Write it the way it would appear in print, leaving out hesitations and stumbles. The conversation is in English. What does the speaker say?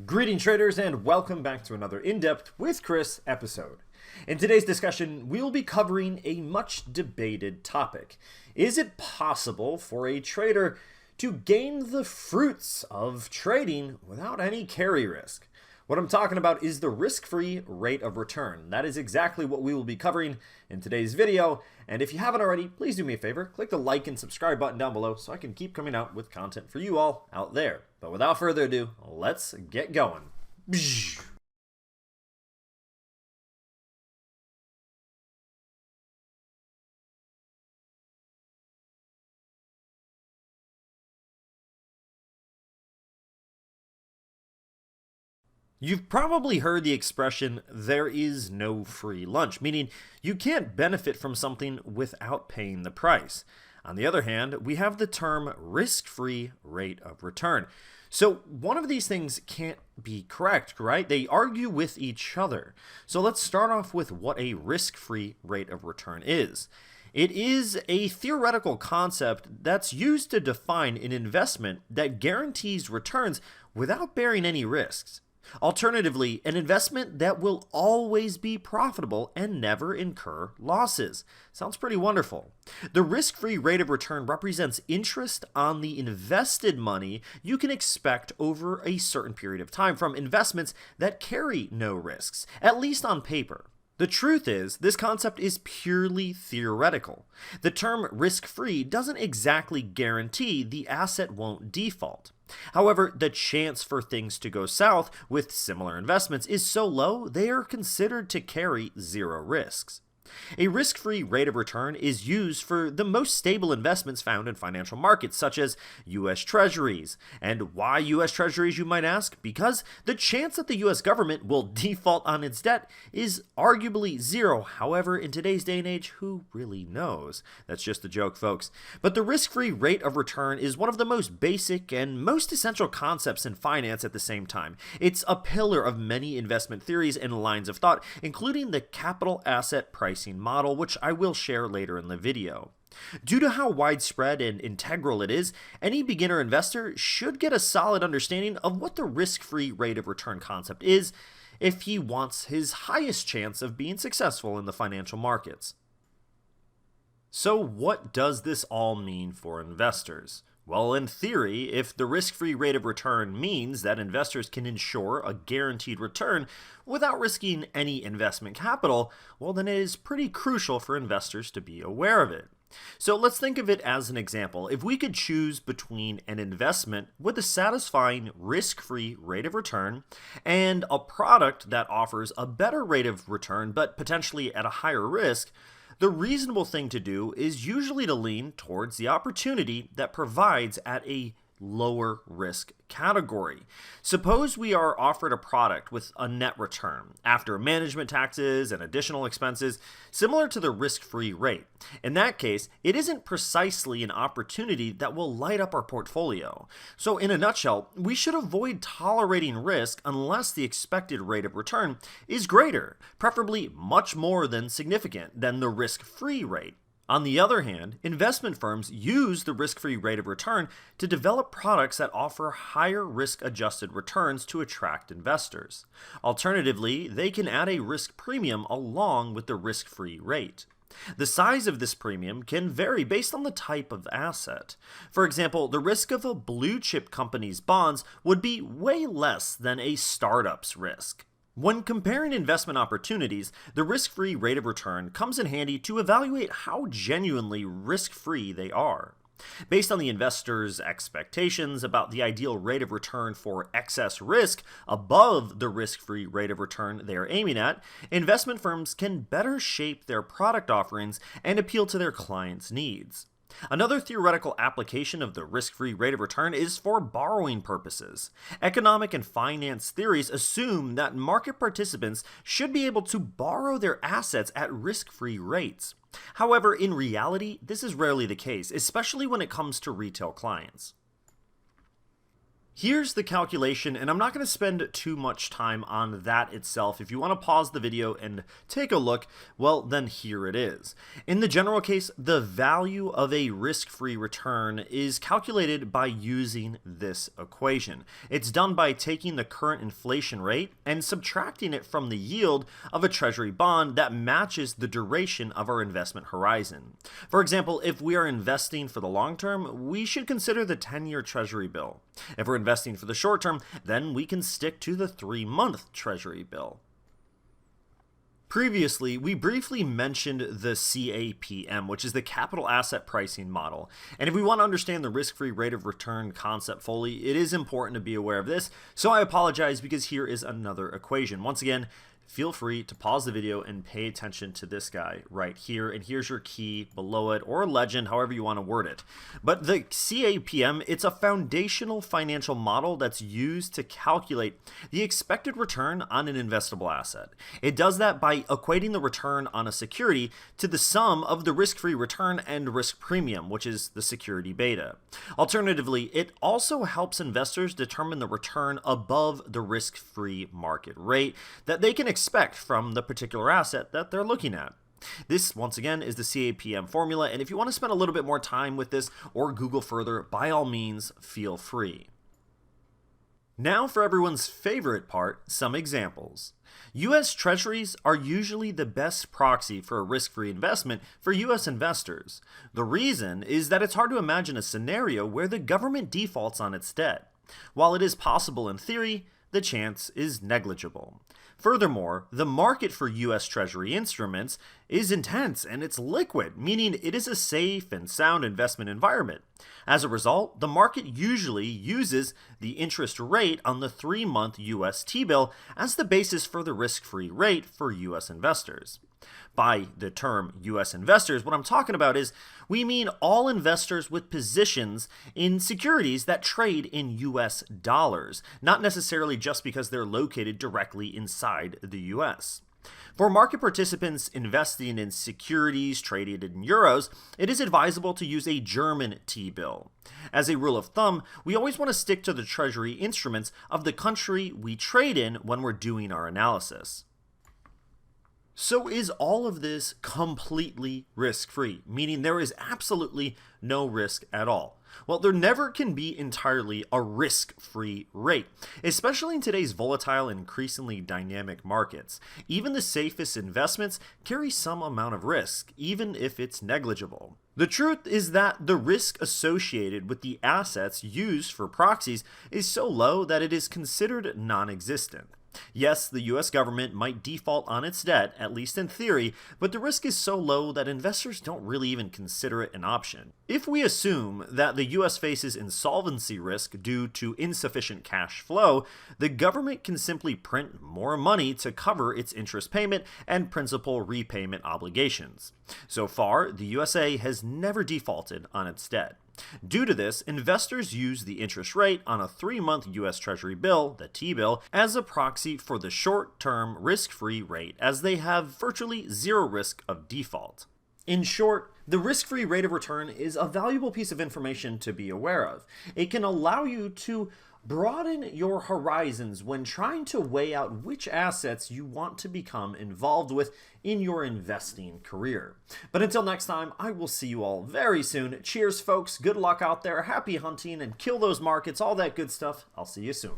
Greetings traders and welcome back to another In-Depth with Chris episode. In today's discussion, we will be covering a much debated topic. Is it possible for a trader to gain the fruits of trading without any carry risk? What I'm talking about is the risk-free rate of return. That is exactly what we will be covering in today's video. And if you haven't already, please do me a favor, click the like and subscribe button down below so I can keep coming out with content for you all out there. But without further ado, let's get going. You've probably heard the expression, there is no free lunch, meaning you can't benefit from something without paying the price. On the other hand, we have the term risk-free rate of return. So one of these things can't be correct, right? They argue with each other. So let's start off with what a risk-free rate of return is. It is a theoretical concept that's used to define an investment that guarantees returns without bearing any risks. Alternatively, an investment that will always be profitable and never incur losses. Sounds pretty wonderful. The risk-free rate of return represents interest on the invested money you can expect over a certain period of time from investments that carry no risks, at least on paper. The truth is, this concept is purely theoretical. The term risk-free doesn't exactly guarantee the asset won't default. However, the chance for things to go south with similar investments is so low they are considered to carry zero risks. A risk-free rate of return is used for the most stable investments found in financial markets, such as U.S. Treasuries. And why U.S. Treasuries, you might ask? Because the chance that the U.S. government will default on its debt is arguably zero. However, in today's day and age, who really knows? That's just a joke, folks. But the risk-free rate of return is one of the most basic and most essential concepts in finance at the same time. It's a pillar of many investment theories and lines of thought, including the capital asset pricing model, which I will share later in the video. Due to how widespread and integral it is, any beginner investor should get a solid understanding of what the risk-free rate of return concept is if he wants his highest chance of being successful in the financial markets. So what does this all mean for investors? Well, in theory, if the risk-free rate of return means that investors can ensure a guaranteed return without risking any investment capital, well then it is pretty crucial for investors to be aware of it. So let's think of it as an example. If we could choose between an investment with a satisfying risk-free rate of return and a product that offers a better rate of return but potentially at a higher risk, the reasonable thing to do is usually to lean towards the opportunity that provides at a lower risk category. Suppose we are offered a product with a net return after management taxes and additional expenses similar to the risk-free rate. In that case, it isn't precisely an opportunity that will light up our portfolio. So in a nutshell, we should avoid tolerating risk unless the expected rate of return is greater, preferably much more than significant than the risk-free rate. On the other hand, investment firms use the risk-free rate of return to develop products that offer higher risk-adjusted returns to attract investors. Alternatively, they can add a risk premium along with the risk-free rate. The size of this premium can vary based on the type of asset. For example, the risk of a blue chip company's bonds would be way less than a startup's risk. When comparing investment opportunities, the risk-free rate of return comes in handy to evaluate how genuinely risk-free they are. Based on the investor's expectations about the ideal rate of return for excess risk above the risk-free rate of return they are aiming at, investment firms can better shape their product offerings and appeal to their clients' needs. Another theoretical application of the risk-free rate of return is for borrowing purposes. Economic and finance theories assume that market participants should be able to borrow their assets at risk-free rates. However, in reality, this is rarely the case, especially when it comes to retail clients. Here's the calculation, and I'm not going to spend too much time on that itself. If you want to pause the video and take a look, well, then here it is. In the general case, the value of a risk-free return is calculated by using this equation. It's done by taking the current inflation rate and subtracting it from the yield of a treasury bond that matches the duration of our investment horizon. For example, if we are investing for the long term, we should consider the 10-year treasury bill. If we're investing for the short term, then we can stick to the 3-month treasury bill. Previously, we briefly mentioned the CAPM, which is the capital asset pricing model. And if we want to understand the risk-free rate of return concept fully, it is important to be aware of this. So I apologize because here is another equation. Once again, feel free to pause the video and pay attention to this guy right here. And here's your key below it, or legend, however you want to word it. But the CAPM, it's a foundational financial model that's used to calculate the expected return on an investable asset. It does that by equating the return on a security to the sum of the risk-free return and risk premium, which is the security beta. Alternatively, it also helps investors determine the return above the risk-free market rate that they can expect from the particular asset that they're looking at. This, once again, is the CAPM formula, and if you want to spend a little bit more time with this or Google further, by all means, feel free. Now for everyone's favorite part, some examples. U.S. Treasuries are usually the best proxy for a risk-free investment for U.S. investors. The reason is that it's hard to imagine a scenario where the government defaults on its debt. While it is possible in theory, the chance is negligible. Furthermore, the market for U.S. Treasury instruments is intense and it's liquid, meaning it is a safe and sound investment environment. As a result, the market usually uses the interest rate on the 3-month U.S. T-bill as the basis for the risk-free rate for U.S. investors. By the term U.S. investors, what I'm talking about is we mean all investors with positions in securities that trade in U.S. dollars, not necessarily just because they're located directly inside the U.S. For market participants investing in securities traded in euros, it is advisable to use a German T-bill. As a rule of thumb, we always want to stick to the treasury instruments of the country we trade in when we're doing our analysis. So is all of this completely risk-free, meaning there is absolutely no risk at all? Well, there never can be entirely a risk-free rate, especially in today's volatile and increasingly dynamic markets. Even the safest investments carry some amount of risk, even if it's negligible. The truth is that the risk associated with the assets used for proxies is so low that it is considered non-existent. Yes, the US government might default on its debt, at least in theory, but the risk is so low that investors don't really even consider it an option. If we assume that the US faces insolvency risk due to insufficient cash flow, the government can simply print more money to cover its interest payment and principal repayment obligations. So far, the USA has never defaulted on its debt. Due to this, investors use the interest rate on a 3-month U.S. Treasury bill, the T-bill, as a proxy for the short-term risk-free rate, as they have virtually zero risk of default. In short, the risk-free rate of return is a valuable piece of information to be aware of. It can allow you to broaden your horizons when trying to weigh out which assets you want to become involved with in your investing career. But until next time, I will see you all very soon. Cheers, folks. Good luck out there. Happy hunting and kill those markets, all that good stuff. I'll see you soon.